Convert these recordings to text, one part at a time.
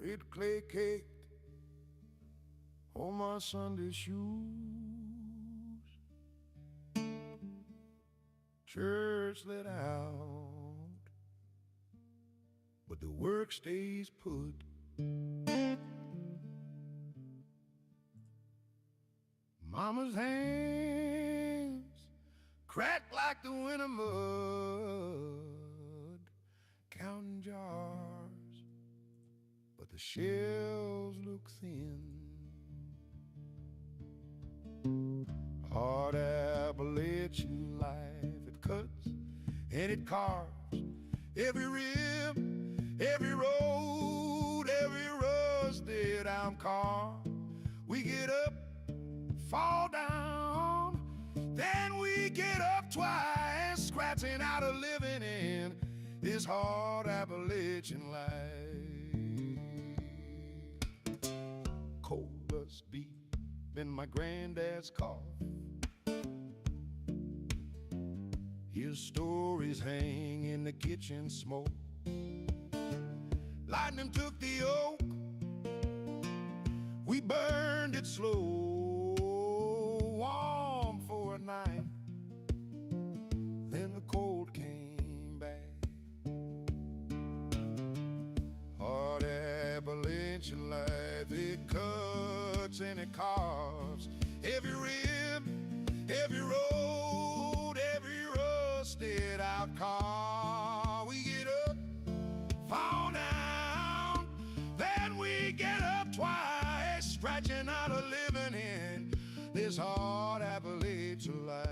red clay caked on my Sunday shoes. Church let out, but the work stays put. Mama's hands cracked like the winter mud, counting jars, but the shelves look thin. Hard Appalachian life, it cuts and it carves every rib, every road, every rusted out car. We get up, fall down, then we get up twice, scratching out a living in this hard Appalachian life. Cold dust deep in my granddad's cough, his stories hang in the kitchen smoke. Lightning took the oak, we burned it slow, warm for a night, then the cold came back. Hard Appalachian life, it cuts and it carves every rib, every road, every rusted out car. We get up, fall down, then we get up twice, scratching out a living in this hard Appalachian life.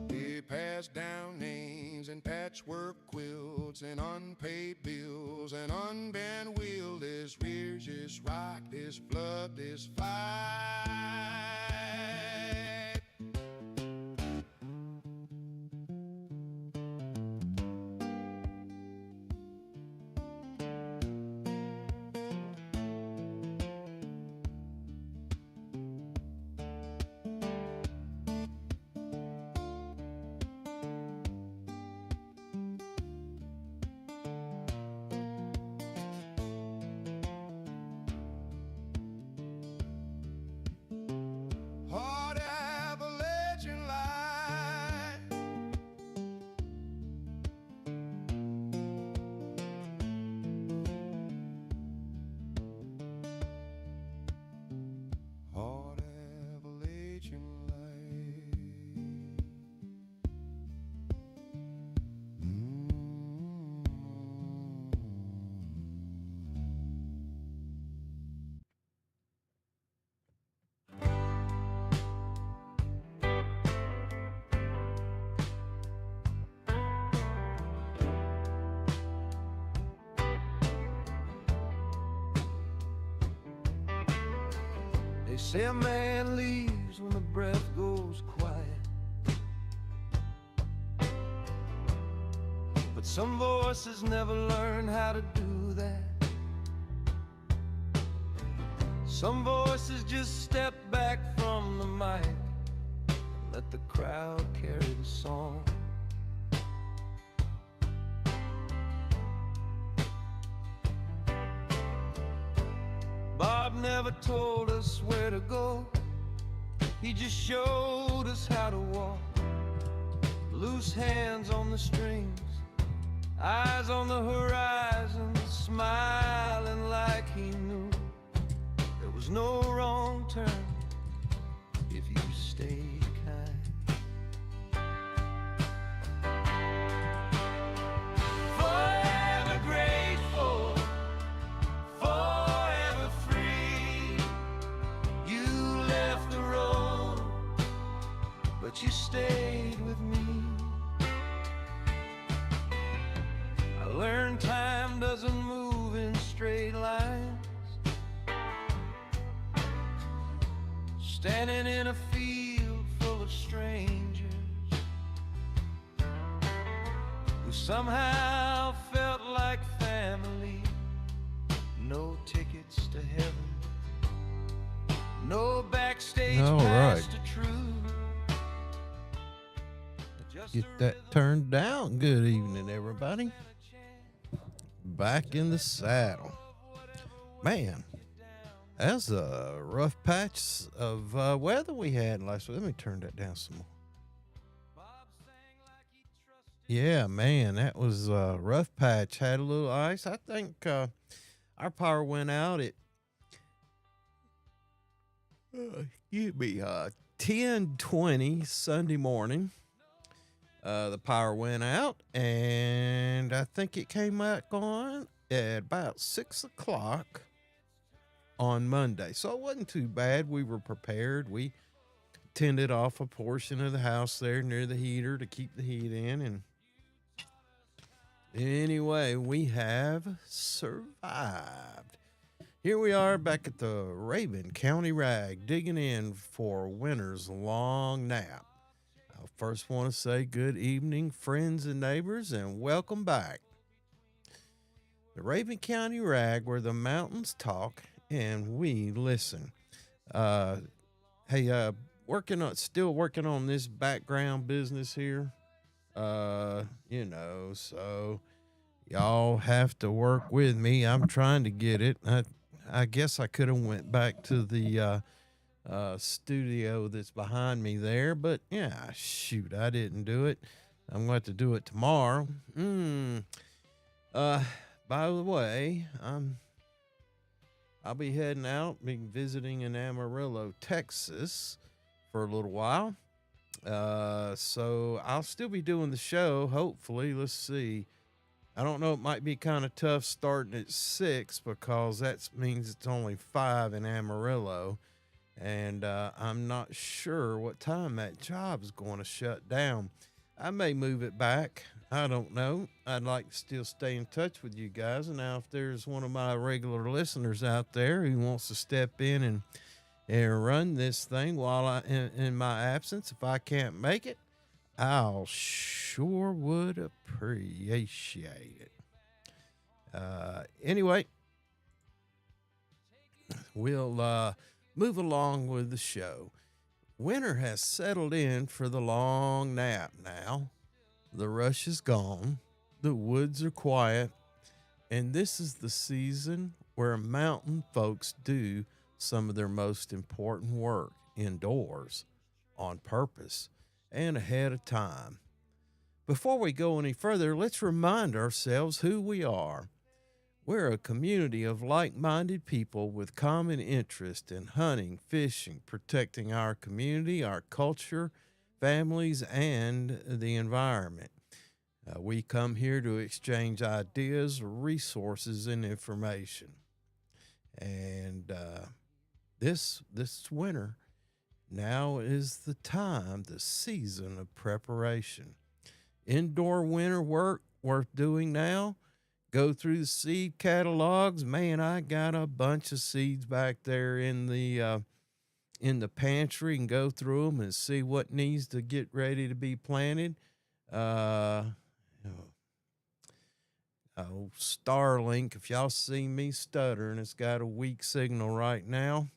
They pass down names and patchwork quilts and unpaid bills and unbent wheel. This rears, this rock, this blood, this fight. Hard Appalachian life. Hard Appalachian life. They say a man leaves when the breath goes quiet, but some voices never learn how to do that. Some voices just step back from the mic and let the crowd carry the song. Bob never told us where to go, he just showed us how to walk. Loose hands on the strings, eyes on the horizon, smiling like he knew there was no wrong turn if you stayed kind. Forever grateful, forever free. You left the road, but you stayed with me. I learned time doesn't move in straight lines. Standing in a field full of strangers who somehow felt like family. No tickets to heaven, no backstage pass to truth. Just Get that turned down. Good evening, everybody. Back in the saddle. Man, that's a rough patch of weather we had last week. Let me turn that down some more. Yeah, man, that was a rough patch. Had a little ice. I think our power went out at, excuse me, 10:20 Sunday morning. The power went out, and I think it came back on at about 6 o'clock on Monday. So it wasn't too bad. We were prepared. We tended off a portion of the house there near the heater to keep the heat in. And anyway, we have survived. Here we are back at the Rabun County Rag, digging in for winter's long nap. I first want to say good evening, friends and neighbors, and welcome back. The Rabun County Rag, where the mountains talk and we listen. Hey, still working on this background business here. So y'all have to work with me. I'm trying to get it. I guess I could have went back to the studio that's behind me there, but yeah, shoot, I didn't do it. I'm going to have to do it tomorrow. By the way, I'll be heading out, be visiting in Amarillo, Texas for a little while. So I'll still be doing the show, hopefully. Let's see. I don't know, it might be kind of tough starting at 6 because that means it's only 5 in Amarillo. And I'm not sure what time that job is going to shut down. I may move it back. I don't know. I'd like to still stay in touch with you guys. And now if there's one of my regular listeners out there who wants to step in and run this thing while in my absence, if I can't make it, I'll sure would appreciate it. Anyway, we'll move along with the show. Winter has settled in for the long nap now. The rush is gone. The woods are quiet. And this is the season where mountain folks do some of their most important work indoors, on purpose, and ahead of time. Before we go any further, let's remind ourselves who we are. We're a community of like-minded people with common interest in hunting, fishing, protecting our community, our culture, families, and the environment. We come here to exchange ideas, resources, and information. And this winter, now is the time, the season of preparation. Indoor winter work worth doing now. Go through the seed catalogs. Man, I got a bunch of seeds back there in the pantry, and go through them and see what needs to get ready to be planted. Starlink, if y'all see me stuttering, it's got a weak signal right now,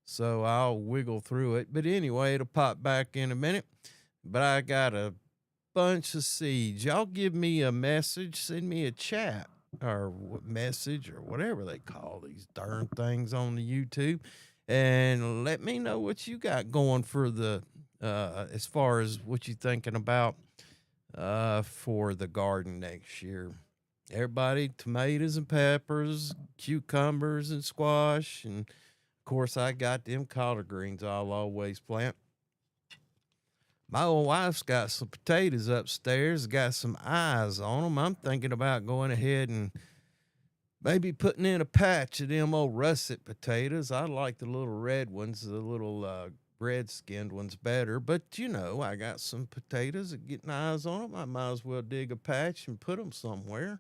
so I'll wiggle through it. But anyway, it'll pop back in a minute. But I got a bunch of seeds. Y'all give me a message, send me a chat or message or whatever they call these darn things on the YouTube, and let me know what you got going for the as far as what you're thinking about for the garden next year. Everybody, tomatoes and peppers, cucumbers and squash, and of course I got them collard greens I'll always plant. My old wife's got some potatoes upstairs, got some eyes on them. I'm thinking about going ahead and maybe putting in a patch of them old russet potatoes. I like the little red ones, the little red-skinned ones better. But, I got some potatoes that getting eyes on them. I might as well dig a patch and put them somewhere.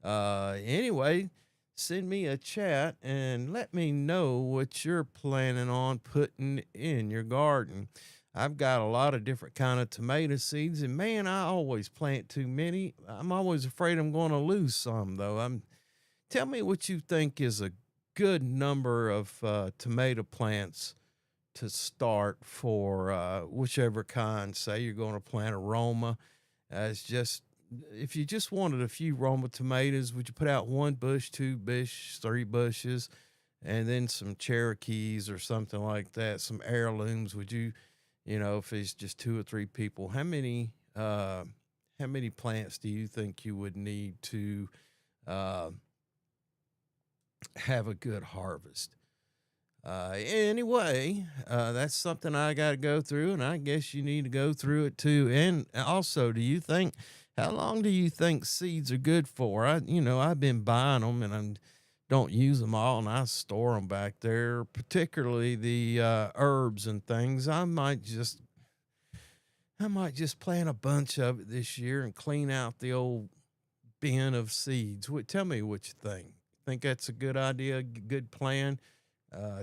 Anyway, send me a chat and let me know what you're planning on putting in your garden. I've got a lot of different kind of tomato seeds, and man, I always plant too many. I'm always afraid I'm going to lose some, though. Tell me what you think is a good number of tomato plants to start for whichever kind. Say you're going to plant aroma. It's just if you just wanted a few Roma tomatoes, would you put out 1 bush, 2 bush, 3 bushes, and then some Cherokees or something like that, some heirlooms? Would you, if it's just 2 or 3 people, how many plants do you think you would need to uh, have a good harvest? Anyway, that's something I got to go through, and I guess you need to go through it too. And also, how long do you think seeds are good for? I've been buying them, and I don't use them all, and I store them back there, particularly the herbs and things. I might just plant a bunch of it this year and clean out the old bin of seeds. Tell me what you think. Think that's a good idea, good plan?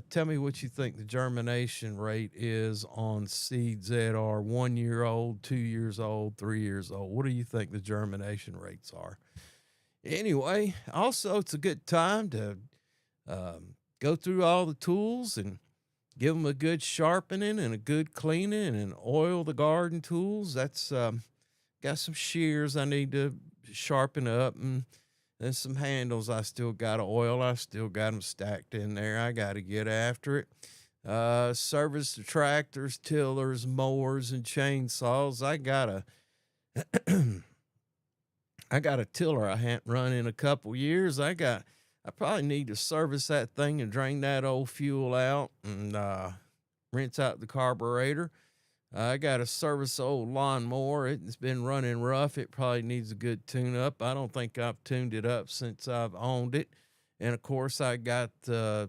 Tell me what you think the germination rate is on seeds that are 1 year old, 2 years old, 3 years old. What do you think the germination rates are? Anyway, also, it's a good time to go through all the tools and give them a good sharpening and a good cleaning and oil the garden tools. That's got some shears I need to sharpen up, and there's some handles I still got to oil. I still got them stacked in there. I got to get after it. Service the tractors, tillers, mowers, and chainsaws. I got a tiller I hadn't run in a couple years. I probably need to service that thing and drain that old fuel out and rinse out the carburetor. I got to service the old lawnmower. It's been running rough. It probably needs a good tune up. I don't think I've tuned it up since I've owned it. And of course, I got the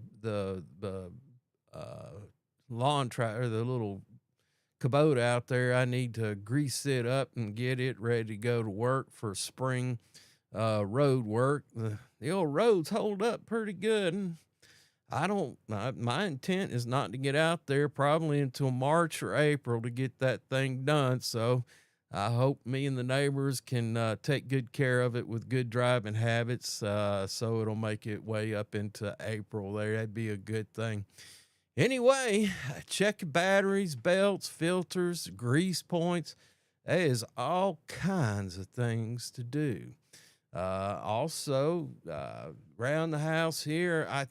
lawn tractor, the little Kubota out there. I need to grease it up and get it ready to go to work for spring road work. The old roads hold up pretty good. And my intent is not to get out there probably until March or April to get that thing done. So I hope me and the neighbors can take good care of it with good driving habits. So it'll make it way up into April there. That'd be a good thing. Anyway, check your batteries, belts, filters, grease points. There's all kinds of things to do. Also, around the house here, I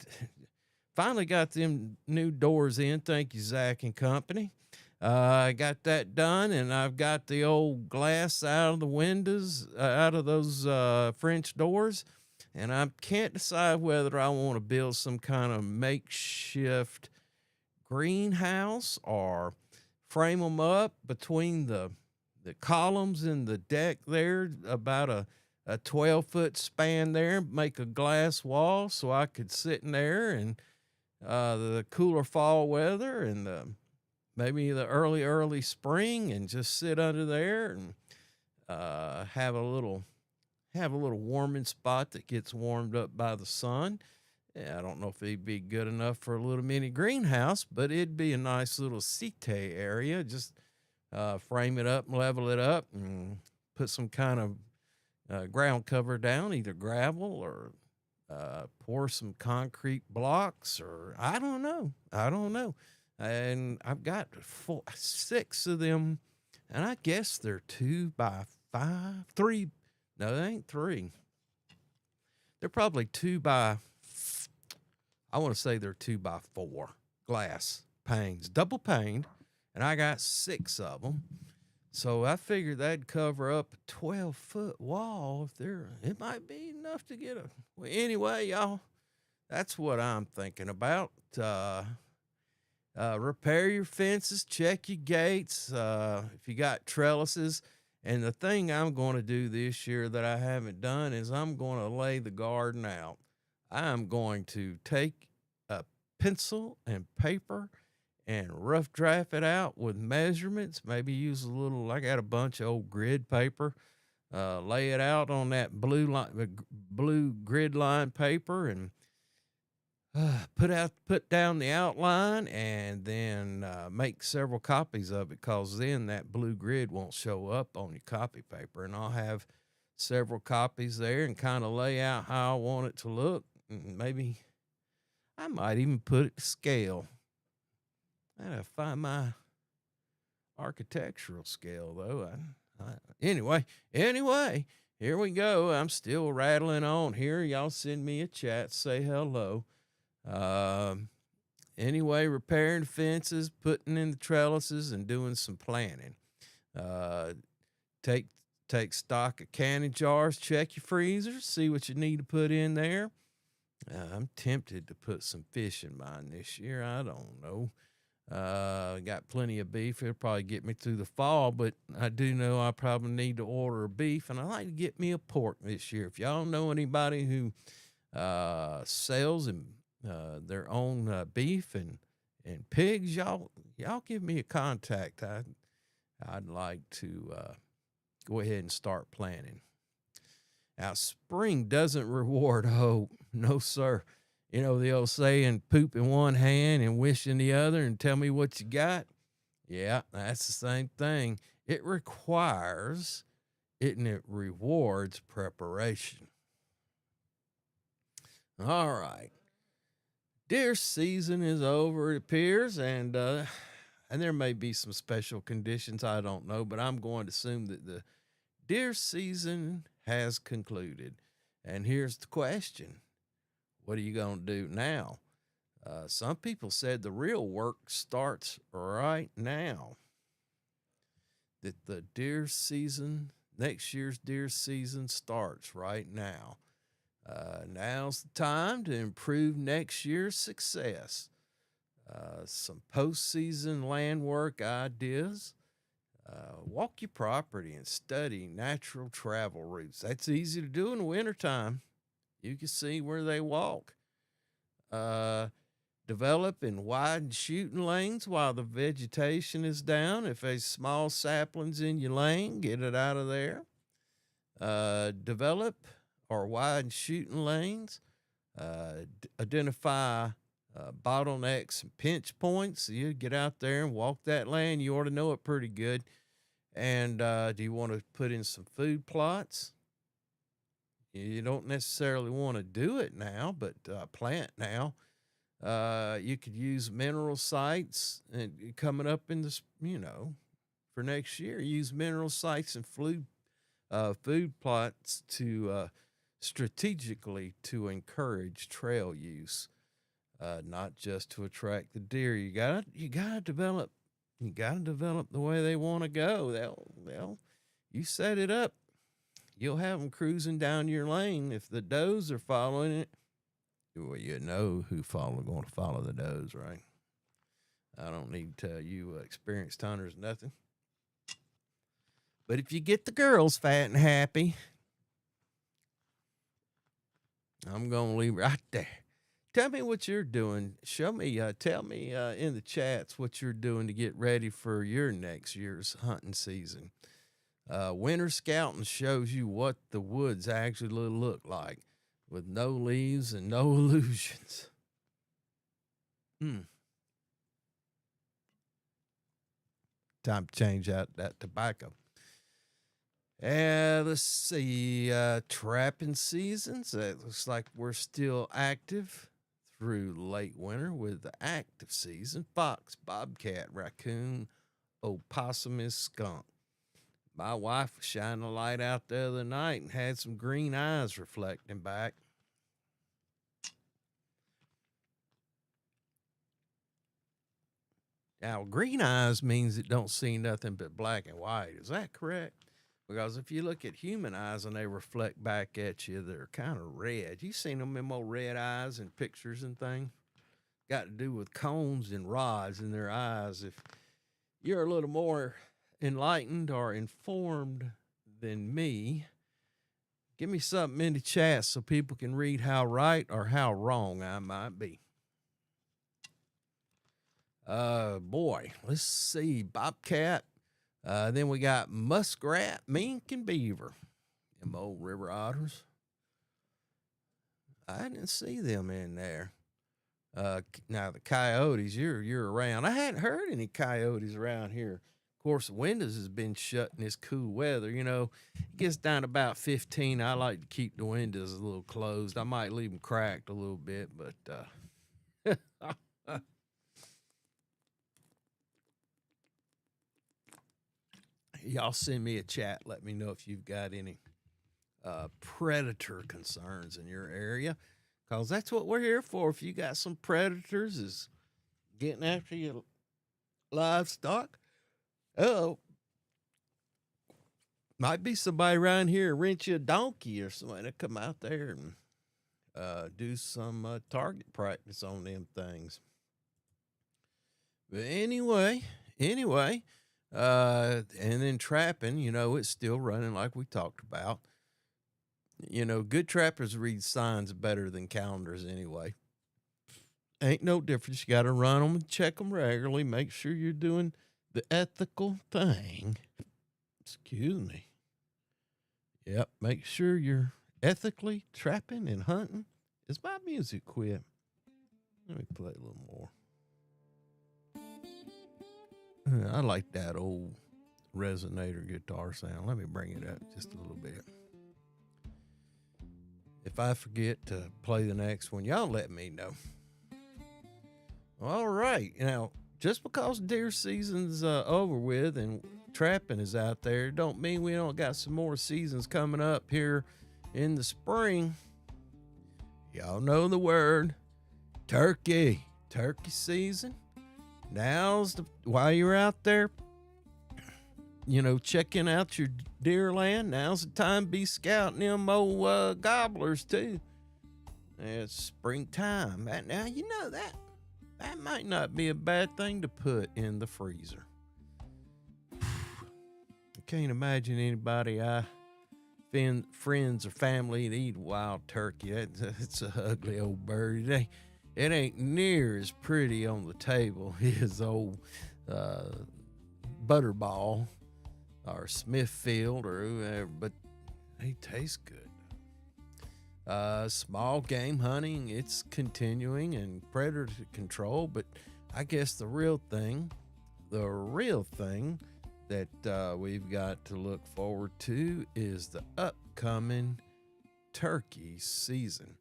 finally got them new doors in. Thank you, Zach and Company. I got that done, and I've got the old glass out of the windows, out of those French doors, and I can't decide whether I want to build some kind of makeshift greenhouse or frame them up between the columns in the deck there, about a 12-foot span there, make a glass wall so I could sit in there and the cooler fall weather and maybe the early spring, and just sit under there and have a little warming spot that gets warmed up by the sun. Yeah, I don't know if it'd be good enough for a little mini greenhouse, but it'd be a nice little seat area. Just frame it up and level it up and put some kind of ground cover down, either gravel or pour some concrete blocks, or I don't know. And I've got 6 of them, and I guess they're 2x5, 3. No, they ain't 3. They're probably 2x. I want to say they're 2x4 glass panes, double paned, and I got 6 of them. So I figured that'd cover up a 12-foot wall. It might be enough to get a. Well, anyway, y'all, that's what I'm thinking about. Repair your fences, check your gates. If you got trellises, and the thing I'm going to do this year that I haven't done is I'm going to lay the garden out. I'm going to take a pencil and paper and rough draft it out with measurements. Maybe use I got a bunch of old grid paper. Lay it out on that blue grid line paper, and put down the outline, and then make several copies of it, because then that blue grid won't show up on your copy paper, and I'll have several copies there and kind of lay out how I want it to look. And maybe I might even put it to scale. I gotta find my architectural scale, though. Anyway, here we go. I'm still rattling on here. Y'all send me a chat, say hello. Um, anyway, repairing fences, putting in the trellises, and doing some planning. Uh, take take stock of canning jars, check your freezers, see what you need to put in there. I'm tempted to put some fish in mine this year. I don't know. Got plenty of beef. It'll probably get me through the fall, but I do know I probably need to order a beef, and I like to get me a pork this year. If y'all know anybody who sells and their own beef and pigs, y'all give me a contact. I'd like to go ahead and start planning. Now, spring doesn't reward hope. No, sir. You know the old saying, poop in one hand and wish in the other and tell me what you got? Yeah, that's the same thing. It requires, and it rewards preparation. All right. Deer season is over, it appears, and there may be some special conditions, I don't know, but I'm going to assume that the deer season has concluded. And here's the question. What are you going to do now? Some people said the real work starts right now. That the deer season, next year's deer season starts right now. Now's the time to improve next year's success. Some postseason land work ideas. Walk your property and study natural travel routes. That's easy to do in the wintertime. You can see where they walk. Develop and widen shooting lanes while the vegetation is down. If there's small saplings in your lane, get it out of there. Develop or widen shooting lanes. Identify bottlenecks and pinch points. You get out there and walk that lane. You ought to know it pretty good. And do you want to put in some food plots? You don't necessarily want to do it now, but plant now. You could use mineral sites and coming up in this, for next year. Use mineral sites and food plots to strategically to encourage trail use, not just to attract the deer. You gotta develop. You gotta develop the way they want to go. You set it up. You'll have them cruising down your lane. If the does are following it, well, you know who's going to follow the does, right? I don't need to tell you experienced hunters nothing. But if you get the girls fat and happy, I'm going to leave right there. Tell me what you're doing. Show me, tell me in the chats what you're doing to get ready for your next year's hunting season. Winter scouting shows you what the woods actually look like with no leaves and no illusions. Time to change out that tobacco. Let's see. Trapping seasons. It looks like we're still active through late winter with the active season. Fox, bobcat, raccoon, opossum, skunk. My wife was shining a light out the other night and had some green eyes reflecting back. Now, green eyes means it don't see nothing but black and white. Is that correct? Because if you look at human eyes and they reflect back at you, they're kind of red. You seen them old red eyes in pictures and things? Got to do with cones and rods in their eyes. If you're a little more enlightened or informed than me, give me something in the chat so people can read how right or how wrong I might be. Boy, let's see. Bobcat. Then we got muskrat, mink, and beaver. Them old river otters. I didn't see them in there. Now the coyotes, you're around. I hadn't heard any coyotes around here. Of course, the windows has been shut in this cool weather. It gets down to about 15. I like to keep the windows a little closed. I might leave them cracked a little bit, but y'all send me a chat. Let me know if you've got any predator concerns in your area, because that's what we're here for. If you got some predators is getting after your livestock, oh, might be somebody around here rent you a donkey or something to come out there and do some target practice on them things. But anyway, and then trapping, it's still running like we talked about. Good trappers read signs better than calendars anyway. Ain't no difference. You got to run them and check them regularly. Make sure you're doing the ethical thing. Excuse me. Yep, make sure you're ethically trapping and hunting. Is my music quit? Let me play a little more. I like that old resonator guitar sound. Let me bring it up just a little bit. If I forget to play the next one, y'all let me know. All right. Now, just because deer season's over with and trapping is out there, don't mean we don't got some more seasons coming up here in the spring. Y'all know the word, turkey season. While you're out there, checking out your deer land, now's the time to be scouting them old gobblers too. It's springtime. Now, that might not be a bad thing to put in the freezer. I can't imagine anybody friends or family to eat wild turkey. It's a ugly old bird. It ain't near as pretty on the table as old Butterball or Smithfield or whoever, but they taste good. Small game hunting, it's continuing, and predator control, but I guess the real thing that we've got to look forward to is the upcoming turkey season.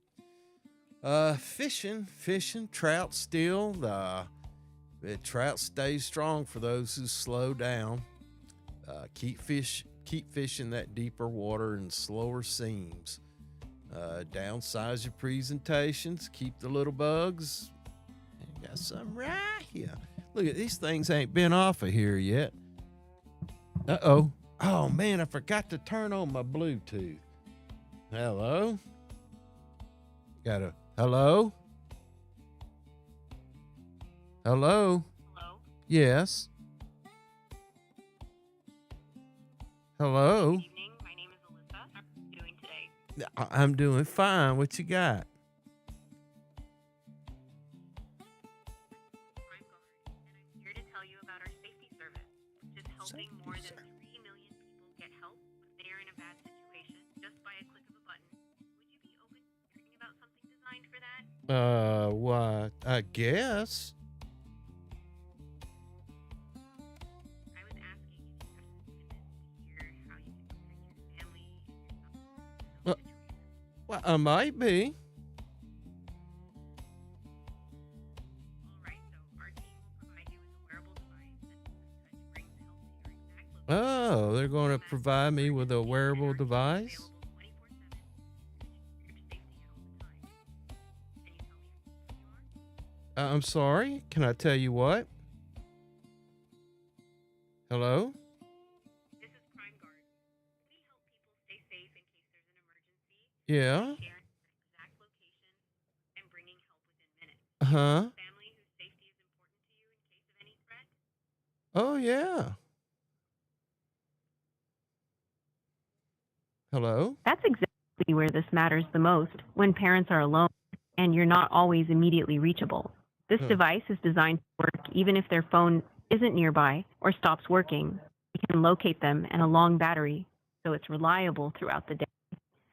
Fishing, trout still. The trout stays strong for those who slow down. Keep fishing that deeper water and slower seams. Downsize your presentations. Keep the little bugs. Got some right here. Look at these things ain't been off of here yet. Uh-oh. Oh, man, I forgot to turn on my Bluetooth. Hello? Hello? Hello? Hello? Yes. Hello? Good evening. My name is Alyssa. How are you doing today? I'm doing fine. What you got? I'm Guard, and I'm here to tell you about our safety service, which is helping more than 3 million people get help if they are in a bad situation just by a click of a button. Would you be open to hearing about something designed for that? What? I guess. I was asking if you have some tidbits to hear how you can protect your family and yourself in situations. Well, I might be. All right, so our team will provide you with a wearable device that touch brings help to your exact location. Oh, they're going to provide me with a wearable device? Available 24/7 to ensure your safety at all times. Can you tell me who you are? I'm sorry. Can I tell you what? Hello? This is Crime Guard. We help people stay safe in case there's an emergency. Yeah. Sharing your exact location and bringing help within minutes. Uh-huh. Family whose safety is important to you in case of any threat? Oh, yeah. Hello? That's exactly where this matters the most, when parents are alone and you're not always immediately reachable. This device is designed to work even if their phone isn't nearby or stops working. You can locate them and a long battery, so it's reliable throughout the day.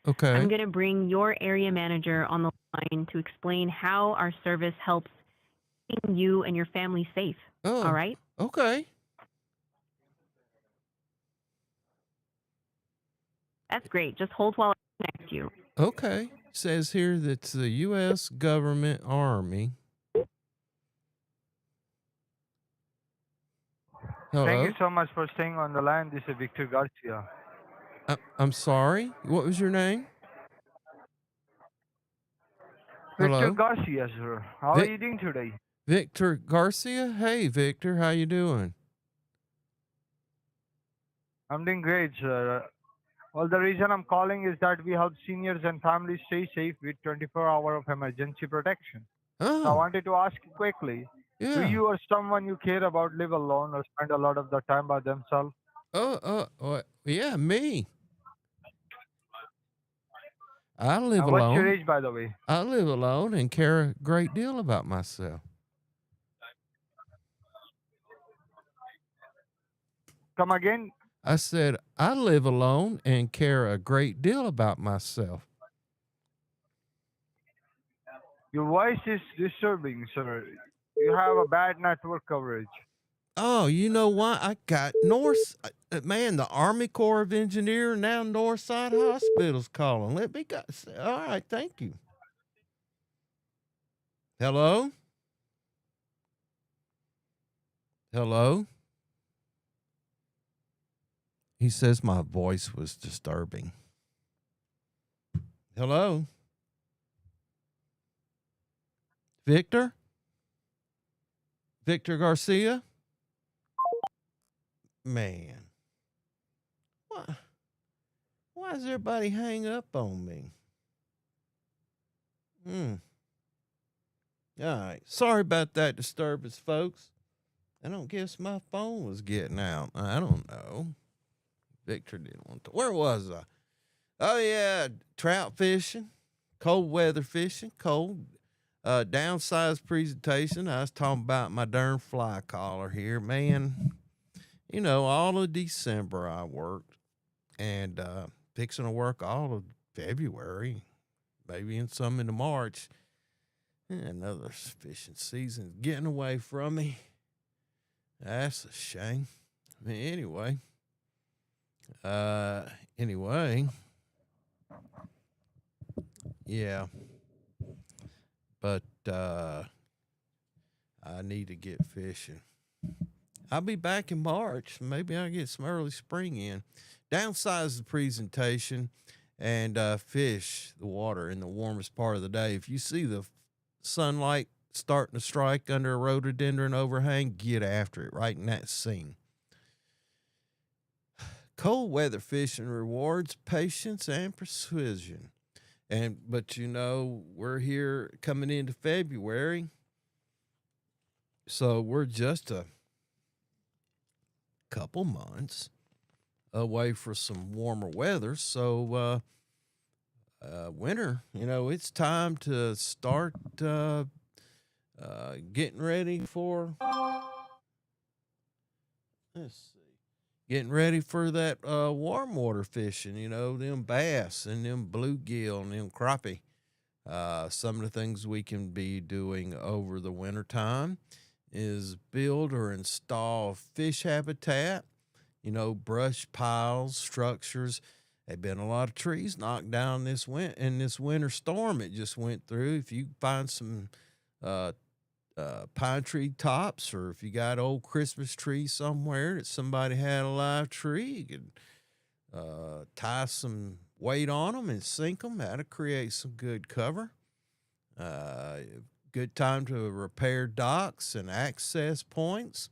Okay. I'm going to bring your area manager on the line to explain how our service helps keep you and your family safe. Oh, All right? okay. That's great. Just hold while I connect you. Okay. Says here that the U.S. government Army Thank you Hello? so much for staying on the line. This is Victor Garcia. I'm sorry. What was your name? Victor Hello? Garcia, sir. How are Vic you doing today? Victor Garcia? Hey, Victor, how you doing? I'm doing great, sir. Well, the reason I'm calling is that we help seniors and families stay safe with 24-hour of emergency protection. So I Oh, wanted to ask you quickly, do yeah. you or someone you care about live alone or spend a lot of the time by themselves? Yeah, me. I live And what's your alone. age, by the way? I live alone and care a great deal about myself. Come again? I said, I live alone and care a great deal about myself. Your voice is disturbing, sir. You have a bad network coverage. Oh, you know why? I got man, the Army Corps of Engineer, now Northside Hospital's calling. Let me go. All right, thank you. Hello? Hello? He says my voice was disturbing. Hello? Victor? Victor Garcia? Man. Why does everybody hang up on me? All right. Sorry about that disturbance, folks. I don't guess my phone was getting out. I don't know. Victor didn't want to. Where was I? Oh, yeah. Trout fishing, cold weather fishing, cold. Downsized presentation. I was talking about my darn fly collar here. Man, you know, all of December I worked and fixing to work all of February, maybe in some into March. Another fishing season getting away from me. That's a shame. I mean, anyway, yeah, but I need to get fishing. I'll be back in March. Maybe I'll get some early spring in. Downsize the presentation and fish the water in the warmest part of the day. If you see the sunlight starting to strike under a rhododendron overhang, get after it right in that scene. Cold weather fishing rewards patience and precision. But you know, we're here coming into February, so we're just a couple months away for some warmer weather. So winter, you know, it's time to start getting ready for. Let's see. Getting ready for that warm water fishing, you know, them bass and them bluegill and them crappie. Some of the things we can be doing over the winter time is build or install fish habitat, you know, brush piles, structures. There've been a lot of trees knocked down in this winter storm it just went through. If you find some uh, pine tree tops, or if you got old Christmas trees somewhere that somebody had a live tree, you could tie some weight on them and sink them. That'll create some good cover. Uh, Good time to repair docks and access points.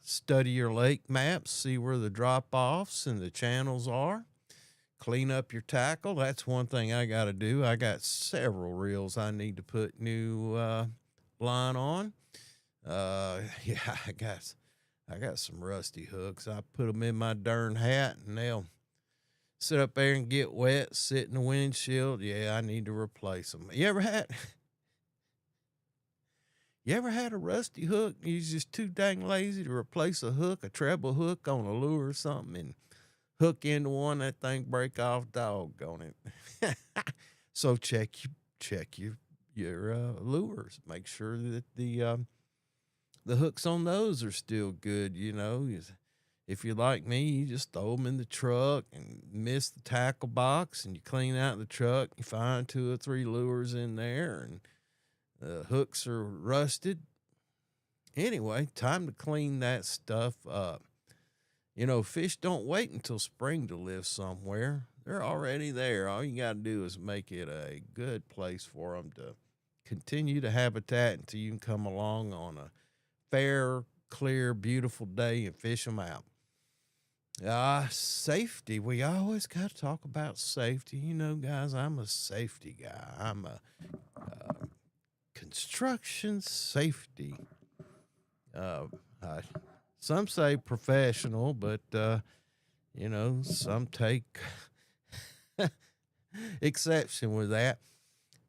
Study your lake maps, see where the drop offs and the channels are. Clean up your tackle. That's one thing I got to do. I got several reels I need to put new line on. Yeah, I got some rusty hooks. I put them in my darn hat and they'll sit up there and get wet, sit in the windshield. Yeah, I need to replace them. You ever had a rusty hook? You're just too dang lazy to replace a hook, a treble hook on a lure or something, and hook into one, that thing break off, doggone it. So check your lures. Make sure that the hooks on those are still good. You know, if you're like me, you just throw them in the truck and miss the tackle box, and you clean out the truck. You find 2 or 3 lures in there, and the hooks are rusted. Anyway, time to clean that stuff up. You know, fish don't wait until spring to live somewhere. They're already there. All you got to do is make it a good place for them to continue to habitat until you can come along on a fair, clear, beautiful day and fish them out. Safety. We always got to talk about safety. You know, guys, I'm a safety guy. I'm a construction safety. I, some say professional, but you know, some take exception with that.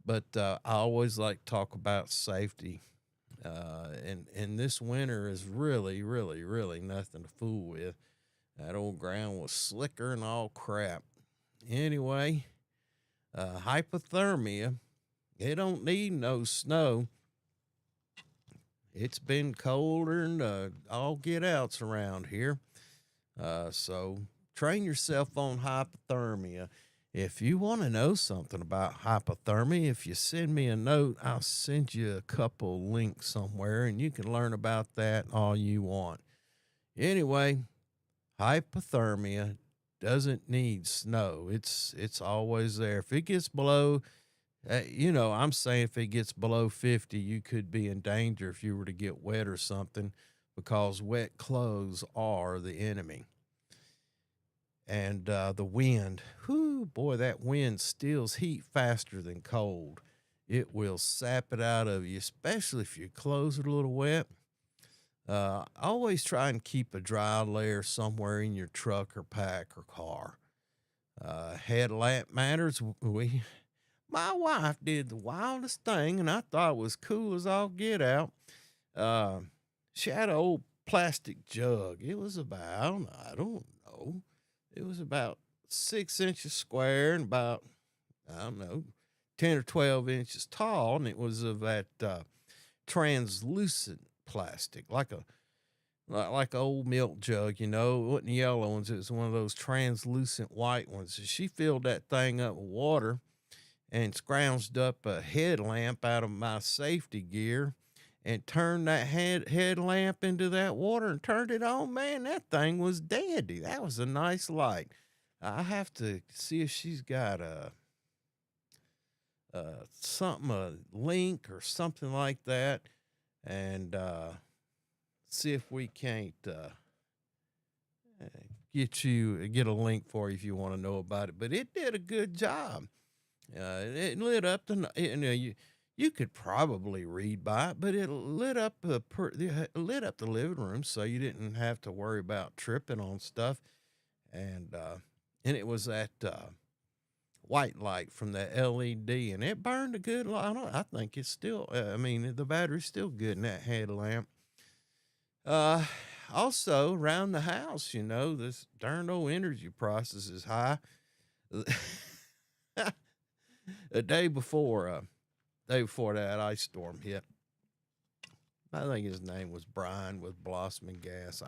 But I always like to talk about safety. And this winter is really, really, really nothing to fool with. That old ground was slicker and all crap. Anyway, hypothermia, it don't need no snow. It's been colder and all get outs around here. So train yourself on hypothermia. If you want to know something about hypothermia, if you send me a note, I'll send you a couple links somewhere and you can learn about that all you want. Anyway, hypothermia doesn't need snow. It's always there. If it gets below, you know, I'm saying if it gets below 50, you could be in danger if you were to get wet or something, because wet clothes are the enemy. And the wind, whoo, boy, that wind steals heat faster than cold. It will sap it out of you, especially if your clothes are a little wet. Always try and keep a dry layer somewhere in your truck or pack or car. Headlamp matters. My wife did the wildest thing, and I thought it was cool as all get out. She had an old plastic jug. It was about, I don't know. It was about 6 inches square and about, I don't know, 10 or 12 inches tall. And it was of that translucent plastic, like an old milk jug, you know. It wasn't yellow ones. It was one of those translucent white ones. So she filled that thing up with water and scrounged up a headlamp out of my safety gear and turned that headlamp into that water and turned it on. Man, that thing was dandy. That was a nice light. I have to see if she's got a link or something like that, and see if we can't get a link for you if you want to know about it. But it did a good job. It lit up you could probably read by it, but it lit up the living room, so you didn't have to worry about tripping on stuff. And it was that white light from the LED, and it burned a good light. I think it's still. The battery's still good in that headlamp. Also around the house, you know, this darn old energy prices is high. The day before that ice storm hit, I think his name was Brian with Blossoming Gas.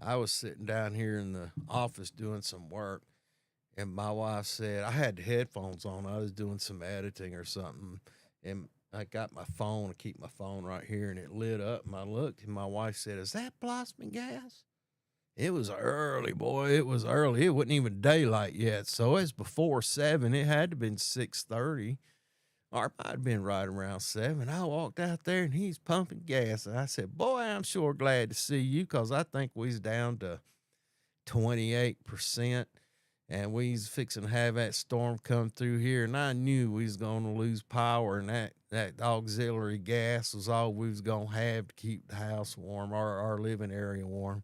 I was sitting down here in the office doing some work, and my wife said, I had the headphones on. I was doing some editing or something, and I got my phone, I keep my phone right here, and it lit up, and I looked, and my wife said, is that Blossoming Gas? It was early, boy. It was early. It wasn't even daylight yet. So it's before 7. It had to have been 6:30. Or it might have been right around 7. I walked out there and he's pumping gas. And I said, boy, I'm sure glad to see you, because I think we's down to 28%. And we's fixing to have that storm come through here. And I knew we was going to lose power, and that auxiliary gas was all we was going to have to keep the house warm, our living area warm.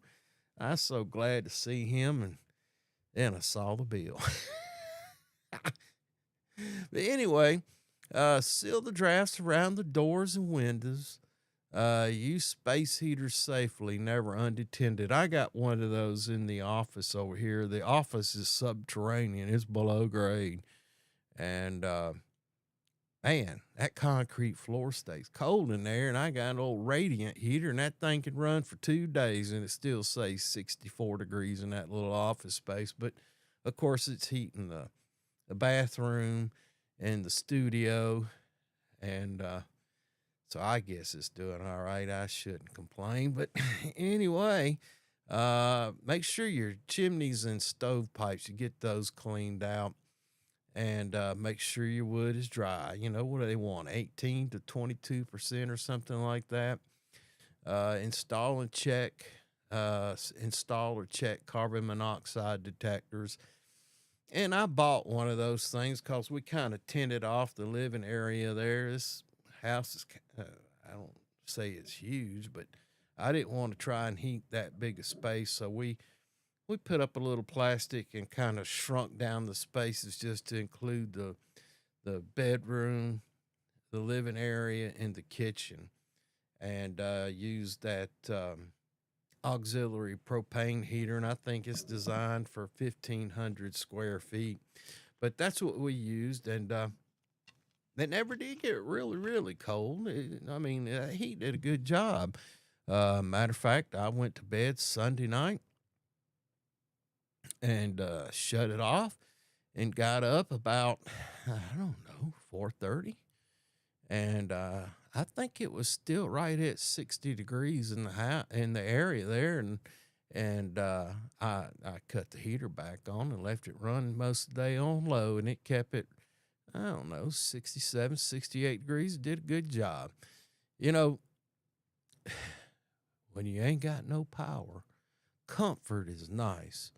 I was so glad to see him, and then I saw the bill. But anyway, seal the drafts around the doors and windows. Use space heaters safely, never unattended. I got one of those in the office over here. The office is subterranean. It's below grade. And, man, that concrete floor stays cold in there, and I got an old radiant heater, and that thing can run for 2 days, and it still says 64 degrees in that little office space. But, of course, it's heating the bathroom and the studio, and So I guess it's doing all right. I shouldn't complain. But anyway, make sure your chimneys and stovepipes, you get those cleaned out. And make sure your wood is dry. You know, what do they want? 18 to 22% or something like that. Install and check. Install or check carbon monoxide detectors. And I bought one of those things because we kind of tinted off the living area there. This house is, I don't say it's huge, but I didn't want to try and heat that big a space. So we put up a little plastic and kind of shrunk down the spaces just to include the bedroom, the living area, and the kitchen, and used that auxiliary propane heater. And I think it's designed for 1,500 square feet, but that's what we used. And it never did get really, really cold. The heat did a good job. Matter of fact, I went to bed Sunday night and shut it off and got up about, I don't know, 4:30. And I think it was still right at 60 degrees in the area there. And I cut the heater back on and left it running most of the day on low, and it kept it, I don't know, 67, 68 degrees. It did a good job. You know, when you ain't got no power, comfort is nice,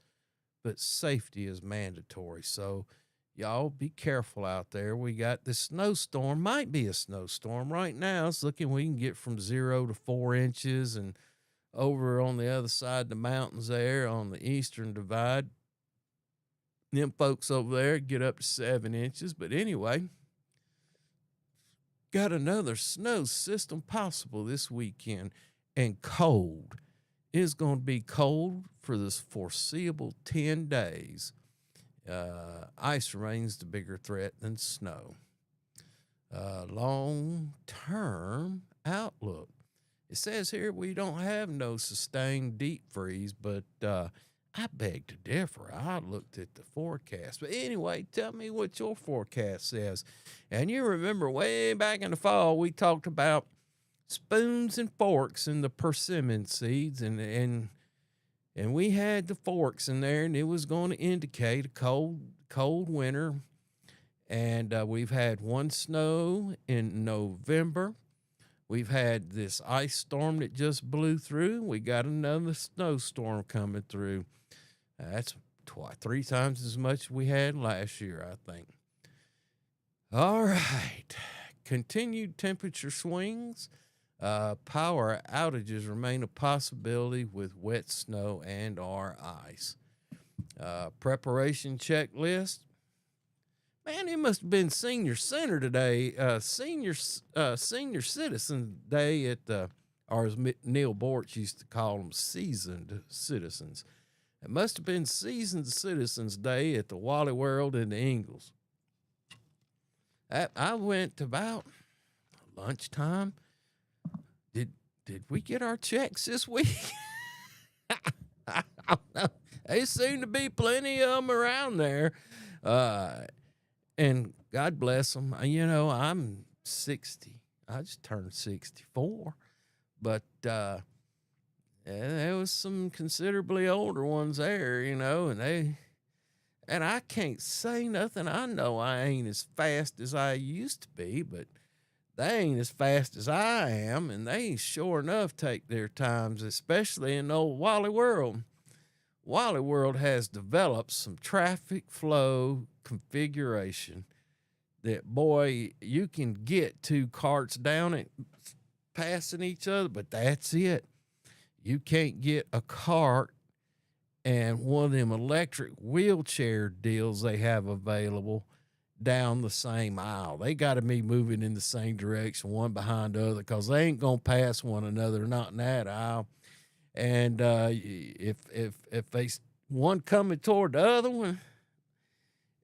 but safety is mandatory. So y'all be careful out there. We got this snowstorm, might be a snowstorm right now. It's looking we can get from 0 to 4 inches, and over on the other side of the mountains there on the eastern divide, them folks over there get up to 7 inches. But anyway, got another snow system possible this weekend, and cold. It's going to be cold for this foreseeable 10 days. Ice rain's the bigger threat than snow. Long-term outlook. It says here we don't have no sustained deep freeze, but I beg to differ. I looked at the forecast. But anyway, tell me what your forecast says. And you remember way back in the fall, we talked about spoons and forks and the persimmon seeds, and we had the forks in there, and it was going to indicate a cold winter. And we've had one snow in November. We've had this ice storm that just blew through. We got another snowstorm coming through. That's 3 times as much we had last year, I think. All right. Continued temperature swings. Power outages remain a possibility with wet snow and or ice. Preparation checklist. Man, it must have been Senior Center today. Senior Citizen Day at or as Neil Bortz used to call them, seasoned citizens. It must have been Seasoned Citizens Day at the Wally World in the Ingalls. I went about lunchtime. Did we get our checks this week? I don't know. There seem to be plenty of them around there. And God bless them. You know, I'm 60. I just turned 64. But there was some considerably older ones there, you know, and I can't say nothing. I know I ain't as fast as I used to be, but they ain't as fast as I am, and they sure enough take their times, especially in the old Wally World. Wally World has developed some traffic flow configuration that, boy, you can get 2 carts down it passing each other, but that's it. You can't get a cart and one of them electric wheelchair deals they have available down the same aisle. They got to be moving in the same direction, one behind the other, because they ain't going to pass one another, not in that aisle. And if they one coming toward the other one,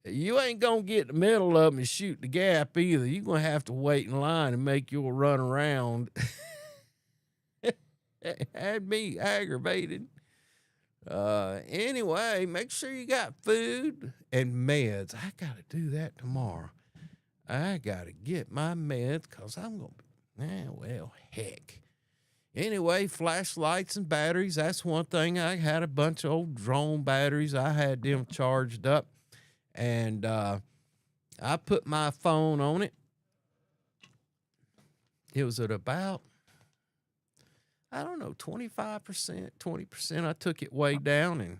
you ain't going to get in the middle of them and shoot the gap either. You're going to have to wait in line and make your run around. It had me aggravated. Anyway, make sure you got food and meds. I got to do that tomorrow. I got to get my meds because I'm going to Well, heck. Anyway, flashlights and batteries. That's one thing. I had a bunch of old drone batteries. I had them charged up. And I put my phone on it. It was at about, I don't know, 25%, 20%. I took it way down and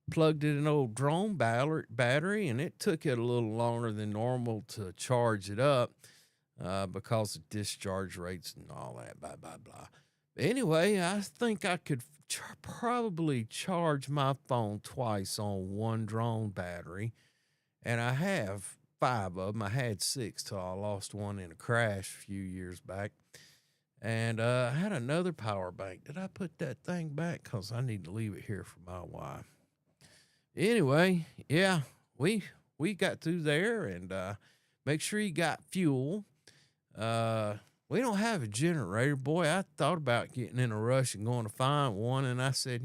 plugged in an old drone battery, and it took it a little longer than normal to charge it up because of discharge rates and all that, blah, blah, blah. But anyway, I think I could probably charge my phone twice on one drone battery, and I have 5 of them. I had 6 till I lost one in a crash a few years back. And I had another power bank. Did I put that thing back? Because I need to leave it here for my wife. Anyway, yeah, we got through there, and make sure you got fuel. We don't have a generator. Boy, I thought about getting in a rush and going to find one, and I said,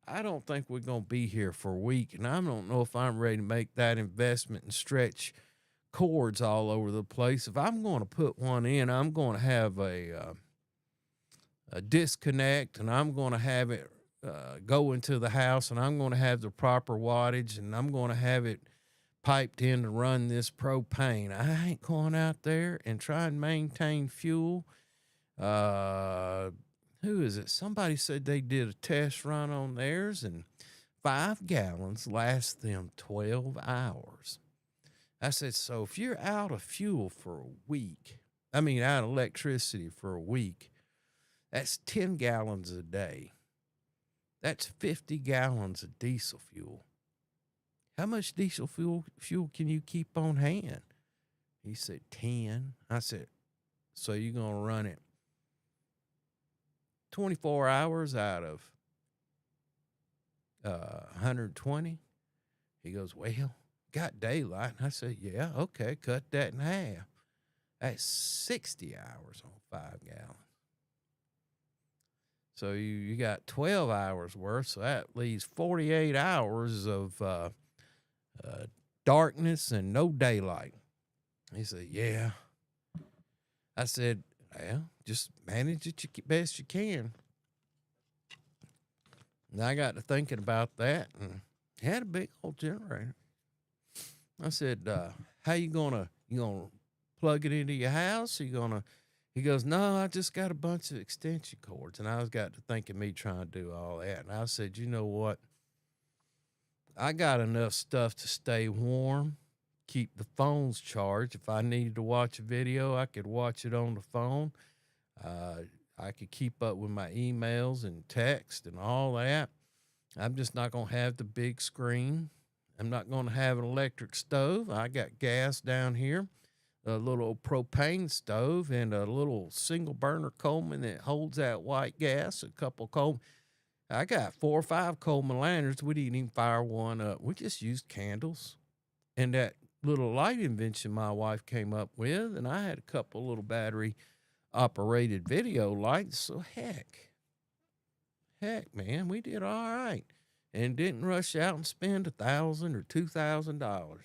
I don't think we're going to be here for a week, and I don't know if I'm ready to make that investment and stretch cords all over the place. If I'm going to put one in, I'm going to have a disconnect, and I'm going to have it go into the house, and I'm going to have the proper wattage, and I'm going to have it piped in to run this propane. I ain't going out there and try and maintain fuel. Who is it? Somebody said they did a test run on theirs, and 5 gallons lasts them 12 hours. I said, so if you're out of fuel for a week, out of electricity for a week, that's 10 gallons a day. That's 50 gallons of diesel fuel. How much diesel fuel can you keep on hand? He said 10. I said, so you're going to run it 24 hours out of 120? He goes, well, got daylight. And I said, yeah, okay, cut that in half. That's 60 hours on 5 gallons. So you got 12 hours worth, so that leaves 48 hours of darkness and no daylight. He said, yeah. I said, well, just manage it best you can. And I got to thinking about that, and he had a big old generator. I said, how you gonna plug it into your house? He goes, no, I just got a bunch of extension cords. And I was got to thinking me trying to do all that. And I said, you know what? I got enough stuff to stay warm, keep the phones charged. If I needed to watch a video, I could watch it on the phone. I could keep up with my emails and text and all that. I'm just not going to have the big screen. I'm not going to have an electric stove. I got gas down here, a little propane stove, and a little single burner Coleman that holds that white gas, a couple Coleman. I got 4 or 5 Coleman lanterns. We didn't even fire one up. We just used candles and that little light invention my wife came up with, and I had a couple little battery operated video lights. So heck, man, we did all right and didn't rush out and spend $1,000 or $2,000.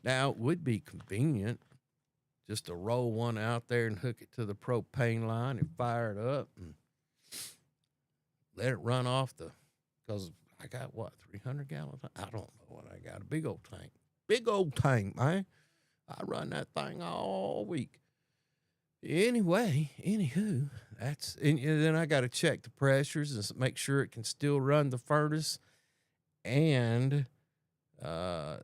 Now, it would be convenient just to roll one out there and hook it to the propane line and fire it up and let it run off because I got 300 gallons? I don't know what I got. A big old tank, man. I run that thing all week. Anywho, and then I got to check the pressures and make sure it can still run the furnace. And I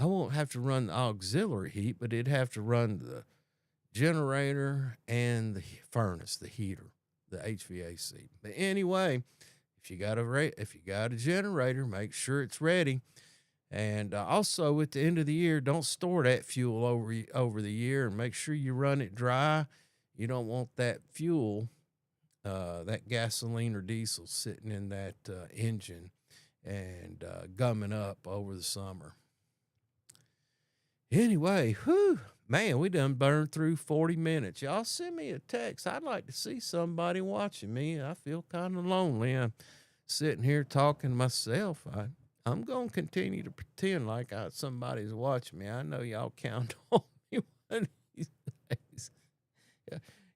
won't have to run the auxiliary heat, but it'd have to run the generator and the furnace, the heater, the HVAC. But anyway, if you got a generator, make sure it's ready. And also at the end of the year, don't store that fuel over the year, and make sure you run it dry. You don't want that fuel, that gasoline or diesel sitting in that engine and gumming up over the summer. Anyway, man, we done burned through 40 minutes. Y'all send me a text. I'd like to see somebody watching me. I feel kind of lonely. I'm sitting here talking to myself. I'm going to continue to pretend like somebody's watching me. I know y'all count on me one of these days.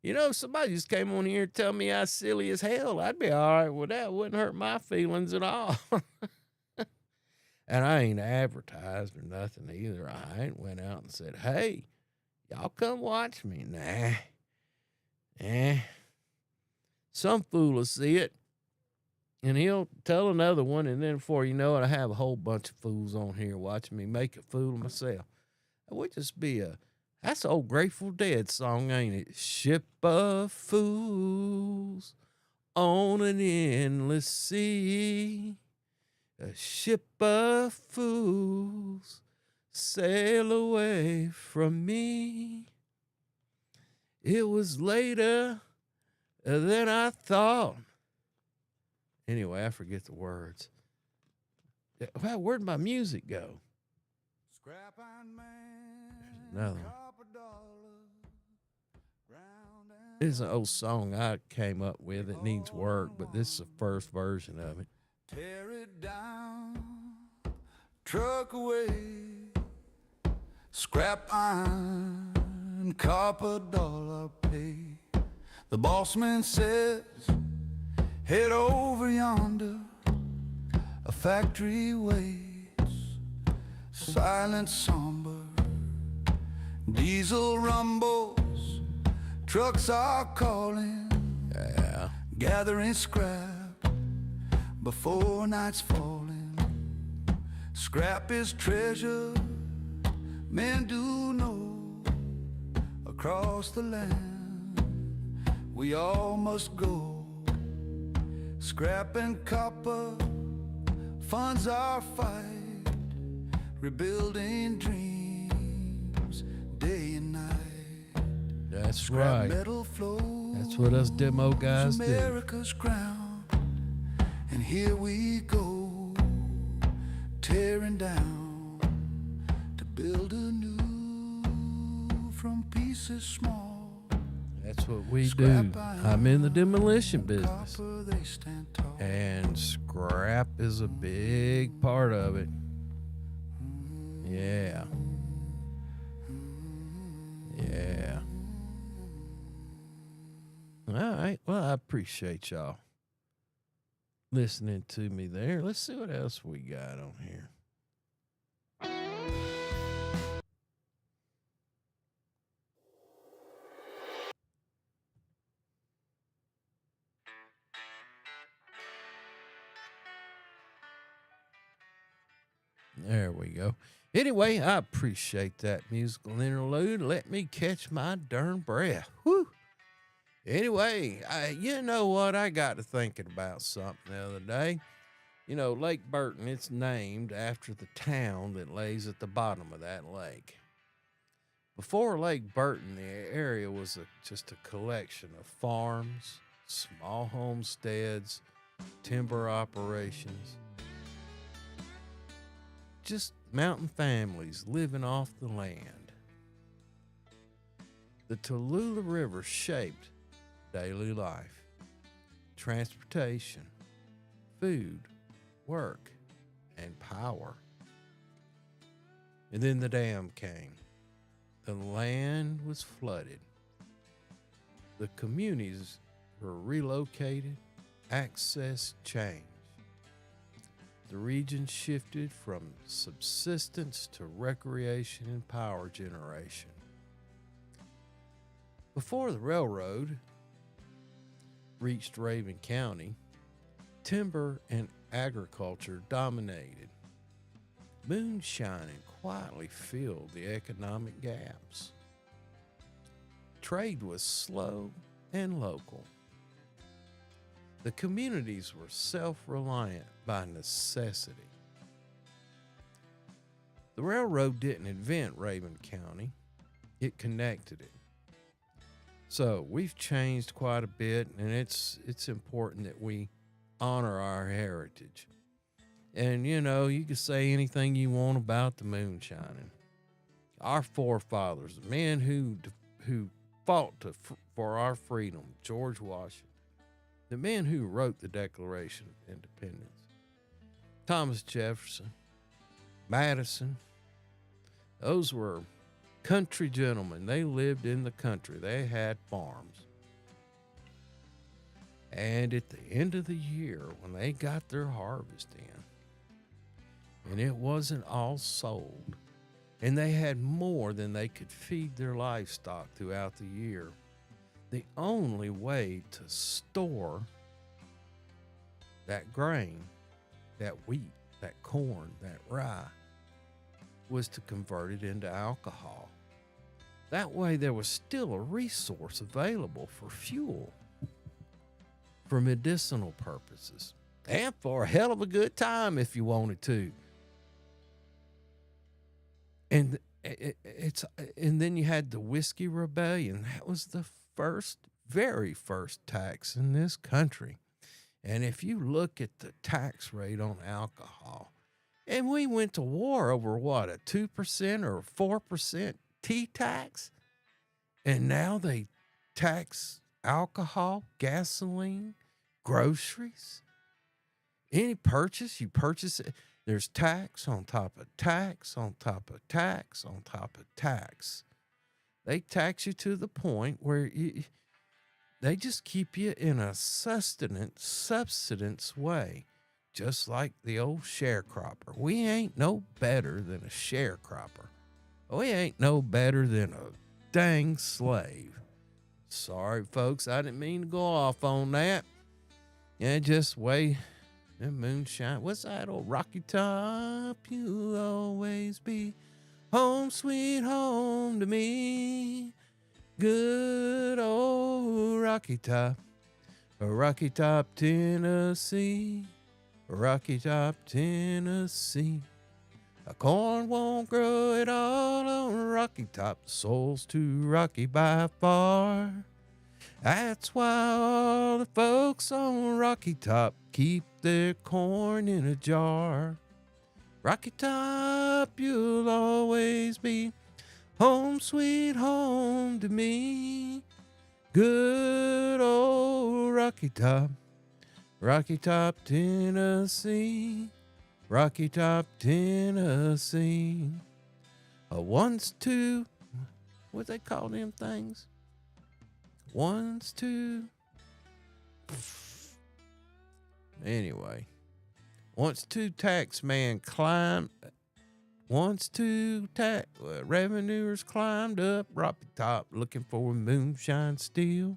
You know, if somebody just came on here and tell me I was silly as hell, I'd be all right with that. Wouldn't hurt my feelings at all. And I ain't advertised or nothing either. I ain't went out and said, hey, y'all come watch me. Nah. Some fool will see it, and he'll tell another one, and then before you know it, I have a whole bunch of fools on here watching me make a fool of myself. It would just be that's an old Grateful Dead song, ain't it? Ship of fools on an endless sea. A ship of fools sail away from me. It was later than I thought. Anyway, I forget the words. Where'd my music go? Scrap iron man, Another one. copper dollar, round and This is an old song I came up with. It needs work, but this is the first version of it. tear it down, truck away, scrap iron, copper dollar pay. The boss man says, head over yonder, a factory waits, silent, somber, diesel rumbles, trucks are calling, Yeah. gathering scrap before night's falling. Scrap is treasure, men do know. Across the land we all must go. Scrap and copper funds our fight, rebuilding dreams day and night. That's Scrap right. metal flows, That's what us demo guys do. America's crown, and here we go, tearing down to build anew from pieces small. That's what we do. Scrap iron, I'm in the demolition business, copper, they stand tall. and scrap is a big part of it. Yeah. Yeah. All right. Well, I appreciate y'all listening to me there. Let's see what else we got on here. There we go. Anyway, I appreciate that musical interlude. Let me catch my darn breath. Whew. Anyway, you know what? I got to thinking about something the other day. You know, Lake Burton, it's named after the town that lays at the bottom of that lake. Before Lake Burton, the area was just a collection of farms, small homesteads, timber operations, just mountain families living off the land. The Tallulah River shaped daily life, transportation, food, work, and power. And then the dam came. The land was flooded. The communities were relocated, access changed. The region shifted from subsistence to recreation and power generation. Before the railroad reached Rabun County, timber and agriculture dominated. Moonshining quietly filled the economic gaps. Trade was slow and local. The communities were self-reliant by necessity. The railroad didn't invent Rabun County, it connected it. So we've changed quite a bit, and it's important that we honor our heritage. And you know, you can say anything you want about the moonshining. Our forefathers, the men who fought for our freedom, George Washington, the men who wrote the Declaration of Independence, Thomas Jefferson, Madison, those were country gentlemen. They lived in the country. They had farms. And at the end of the year, when they got their harvest in, and it wasn't all sold, and they had more than they could feed their livestock throughout the year, the only way to store that grain, that wheat, that corn, that rye, was to convert it into alcohol. That way there was still a resource available for fuel, for medicinal purposes, and for a hell of a good time if you wanted to. And and then you had the Whiskey Rebellion. That was the very first tax in this country. And if you look at the tax rate on alcohol, and we went to war over what, a 2% or 4% tea tax? And now they tax alcohol, gasoline, groceries. Any purchase, you purchase it, there's tax on top of tax on top of tax on top of tax. They tax you to the point where they just keep you in a subsistence way, just like the old sharecropper. We ain't no better than a sharecropper. We ain't no better than a dang slave. Sorry, folks, I didn't mean to go off on that. Yeah, just wait. The moonshine. What's that old Rocky Top? You'll always be home, sweet home to me. Good old Rocky Top, Tennessee, Rocky Top, Tennessee. A corn won't grow at all on Rocky Top. The soil's too rocky by far. That's why all the folks on Rocky Top keep their corn in a jar. Rocky Top, you'll always be home, sweet home to me. Good old Rocky Top, Tennessee, Rocky Top, Tennessee. Once, two, what they call them things? Once, two. Anyway, once two taxman climbed. Once two revenuers climbed up Rocky Top looking for moonshine still.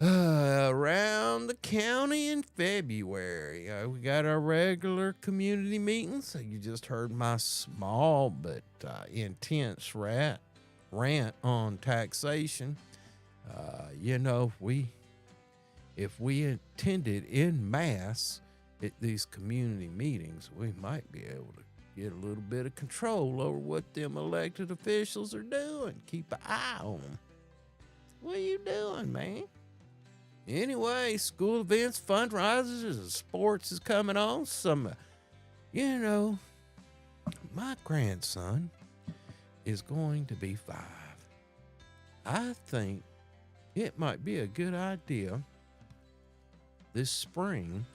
Around the county in February, we got our regular community meetings. You just heard my small but intense rant on taxation. If we attended en masse at these community meetings, we might be able to get a little bit of control over what them elected officials are doing. Keep an eye on them. What are you doing, man? Anyway, school events, fundraisers, and sports is coming on. My grandson is going to be 5. I think it might be a good idea this spring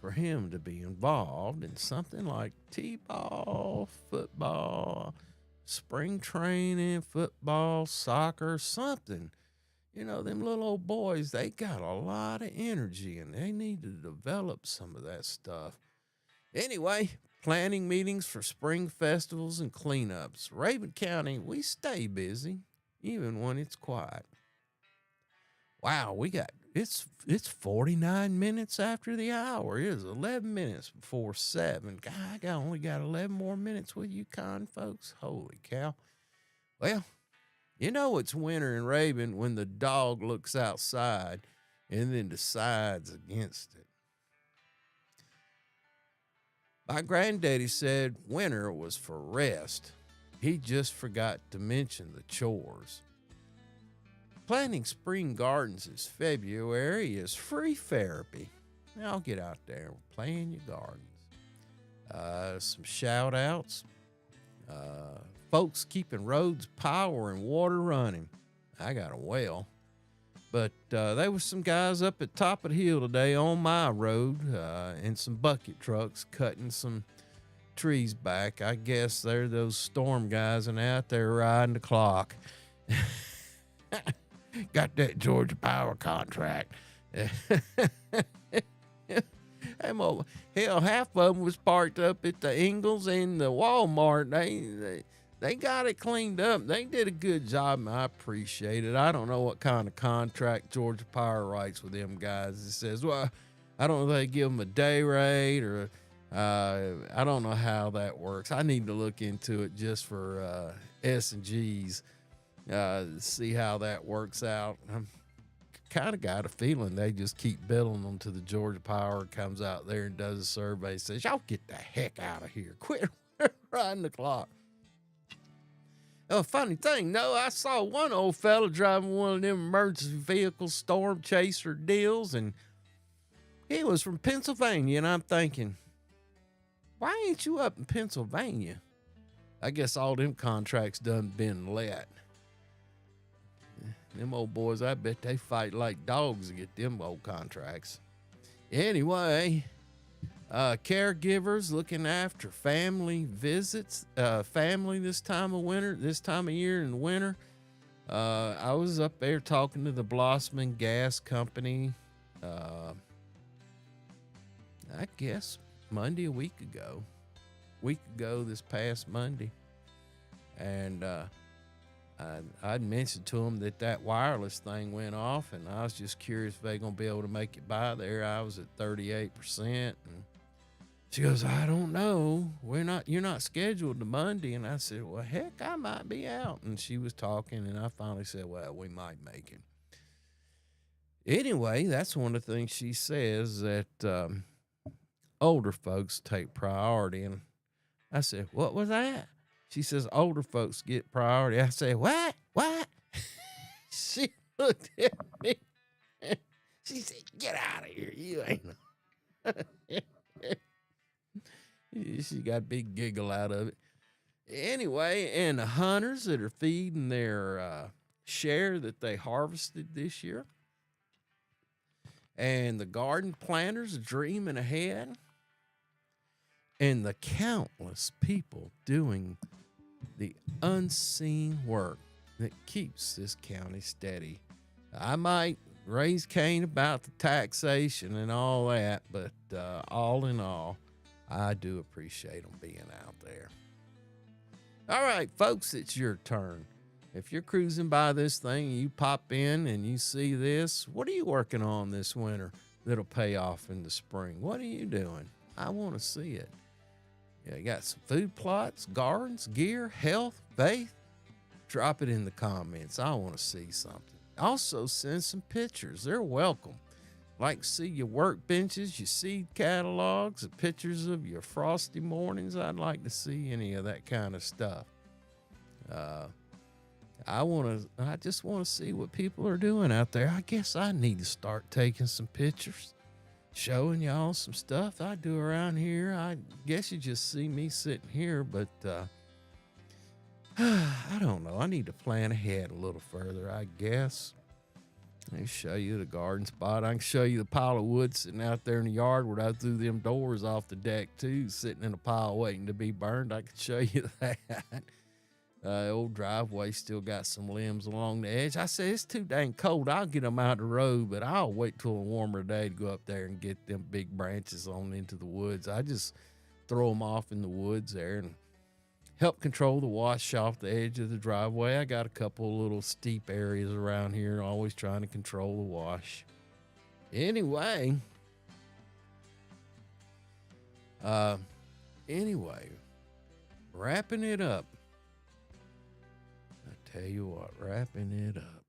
for him to be involved in something like t-ball, football, spring training, football, soccer, something. Them little old boys, they got a lot of energy and they need to develop some of that stuff. Anyway, planning meetings for spring festivals and cleanups. Rabun County, we stay busy even when it's quiet. Wow, it's 49 minutes after the hour. It is 11 minutes before 7. God, I only got 11 more minutes with you con folks. Holy cow. Well, it's winter in Rabun when the dog looks outside and then decides against it. My granddaddy said winter was for rest. He just forgot to mention the chores. Planting spring gardens this February is free therapy. Now get out there and play in your gardens. Some shout outs. Folks keeping roads, power, and water running. I got a well. But there was some guys up at top of the hill today on my road in some bucket trucks cutting some trees back. I guess they're those storm guys and out there riding the clock. Got that Georgia Power contract. Hell, half of them was parked up at the Ingles and the Walmart. They got it cleaned up. They did a good job, and I appreciate it. I don't know what kind of contract Georgia Power writes with them guys. It says, well, I don't know if they give them a day rate or I don't know how that works. I need to look into it just for S&Gs, see how that works out. I'm kind of got a feeling they just keep billing them to the Georgia Power, comes out there and does a survey, says, y'all get the heck out of here. Quit riding the clock. Oh, funny thing, no, I saw one old fella driving one of them emergency vehicle storm chaser deals, and he was from Pennsylvania, and I'm thinking, why ain't you up in Pennsylvania? I guess all them contracts done been let. Them old boys, I bet they fight like dogs to get them old contracts. Anyway, caregivers looking after family visits, family this time of year in the winter. I was up there talking to the Blossman Gas Company, I guess Monday, a week ago this past Monday. And, I'd mentioned to them that wireless thing went off, and I was just curious if they're going to be able to make it by there. I was at 38%. And she goes, I don't know. You're not scheduled to Monday. And I said, well, heck, I might be out. And she was talking, and I finally said, well, we might make it. Anyway, that's one of the things she says, that older folks take priority. And I said, what was that? She says, older folks get priority. I say, what? She looked at me. She said, get out of here. You ain't. She got a big giggle out of it. Anyway, and the hunters that are feeding their share that they harvested this year, and the garden planters dreaming ahead, and the countless people doing the unseen work that keeps this county steady. I might raise Cain about the taxation and all that, but all in all, I do appreciate them being out there. All right, folks, it's your turn. If you're cruising by this thing and you pop in and you see this, what are you working on this winter that'll pay off in the spring? What are you doing? I want to see it. Yeah, you got some food plots, gardens, gear, health, faith? Drop it in the comments. I want to see something. Also, send some pictures. They're welcome. Like to see your workbenches, your seed catalogs, the pictures of your frosty mornings. I'd like to see any of that kind of stuff. I just want to see what people are doing out there. I guess I need to start taking some pictures, showing y'all some stuff I do around here. I guess you just see me sitting here, but I don't know. I need to plan ahead a little further, I guess. Let me show you the garden spot. I can show you the pile of wood sitting out there in the yard where I threw them doors off the deck too, sitting in a pile waiting to be burned. I can show you that. Old driveway still got some limbs along the edge. I said, it's too dang cold. I'll get them out the road, but I'll wait till a warmer day to go up there and get them big branches on into the woods. I just throw them off in the woods there and help control the wash off the edge of the driveway. I got a couple little steep areas around here, always trying to control the wash. Anyway, wrapping it up. I tell you what, wrapping it up.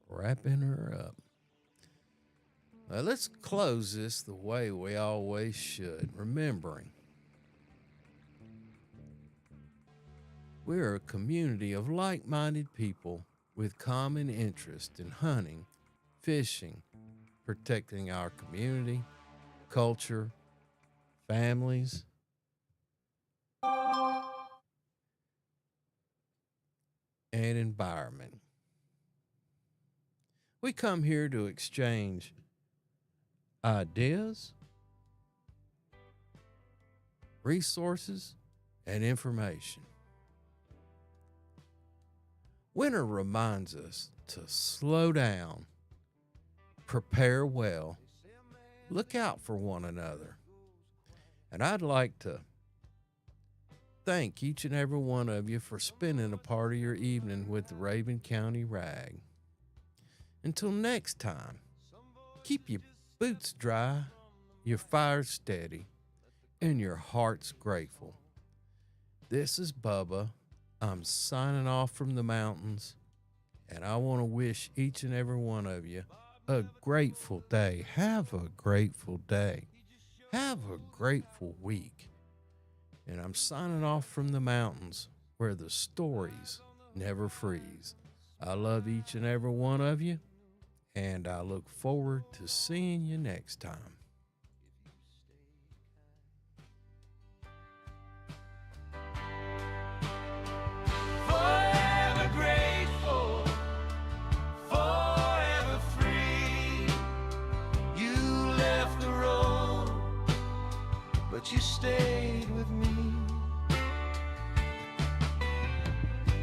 Wrapping her up. Let's close this the way we always should, remembering we're a community of like-minded people with common interest in hunting, fishing, protecting our community, culture, families, and environment. We come here to exchange ideas, resources, and information. Winter reminds us to slow down, prepare well, look out for one another. And I'd like to thank each and every one of you for spending a part of your evening with the Raven County Rag. Until next time, keep your boots dry, your fire steady, and your hearts grateful. This is Bubba. I'm signing off from the mountains, and I want to wish each and every one of you a grateful day. Have a grateful day. Have a grateful week. And I'm signing off from the mountains where the stories never freeze. I love each and every one of you, and I look forward to seeing you next time. Forever grateful, forever free. You left the road, but you stayed with me.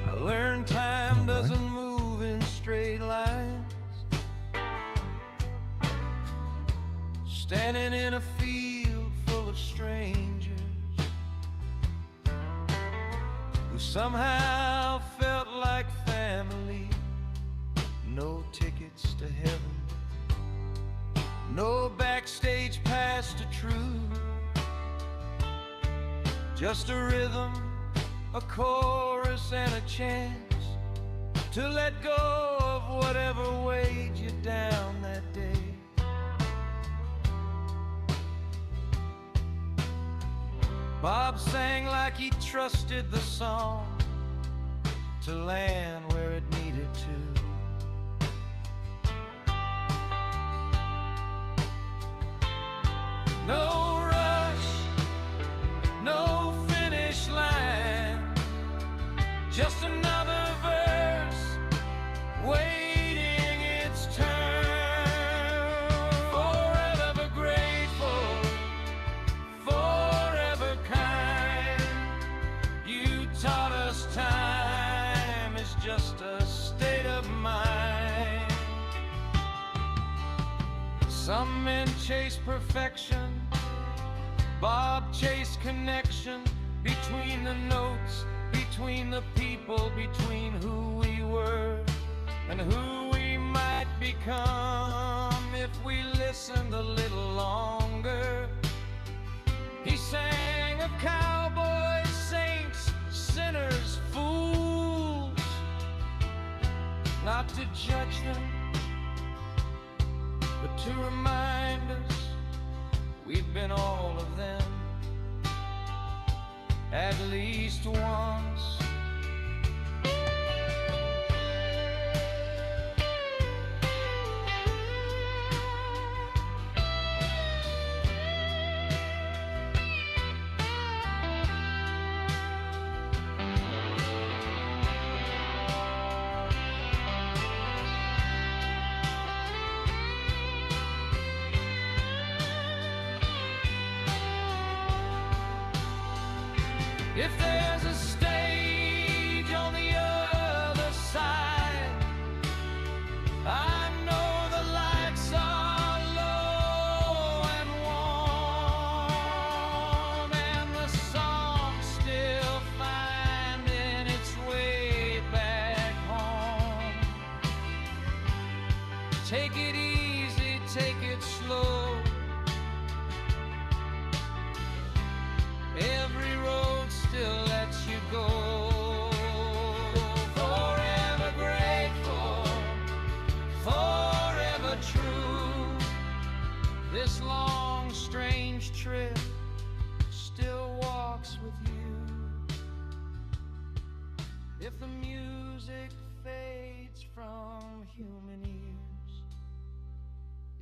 I learned time doesn't move in straight lines. Standing in a field full of strangers who somehow felt like family. No tickets to heaven, no backstage pass to truth. Just a rhythm, a chorus, and a chance to let go of whatever weighed you down that day. Bob sang like he trusted the song to land where it needed to. No rush, no finish line, just another verse waiting its turn. Forever grateful, forever kind. You taught us time is just a state of mind. Some men chase perfection, Bob chased connection between the notes, between the people, between who we were and who we might become if we listened a little longer. He sang of cowboys, saints, sinners, fools, not to judge them, but to remind us we've been all of them at least once. If there's a stage on the other side, I know the lights are low and warm, and the song's still finding its way back home. Take it easy, take it slow. Every road still lets you go.